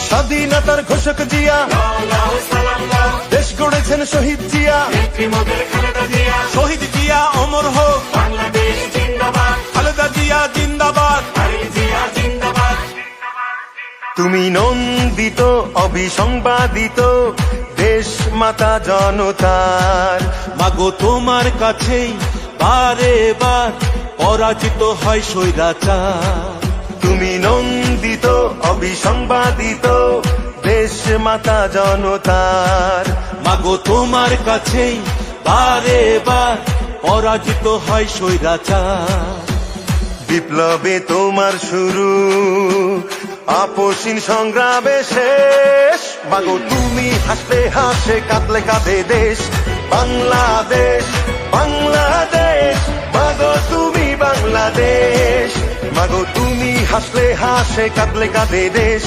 স্বাধীনতার ঘোষক জিয়া, দেশ গড়েছেন শহীদ জিয়া, শহীদ জিয়া অমর হোক, খালেদা জিয়া জিন্দাবাদ। তুমি নন্দিত অবিসংবাদিত দেশ মাতা জনতার। মাগো তোমার কাছেই বারে বার পরাজিত হয় স্বৈরাচার। তুমি নন্দিত অবিসংবাদিত দেশ মাতা জনতার। মাগো তোমার কাছেই বারে বার পরাজিত হয় স্বৈরাচার। বিপ্লবে তোমার শুরু, আপসীন সংগ্রামে শেষ। মাগো তুমি হাসলে হাসে, কাঁদলে কাঁদে দেশ বাংলাদেশ, বাংলাদেশ। মাগো তুমি বাংলাদেশ, মাগো তুমি হাসলে হাসে, কাঁদলে কাঁদে দেশ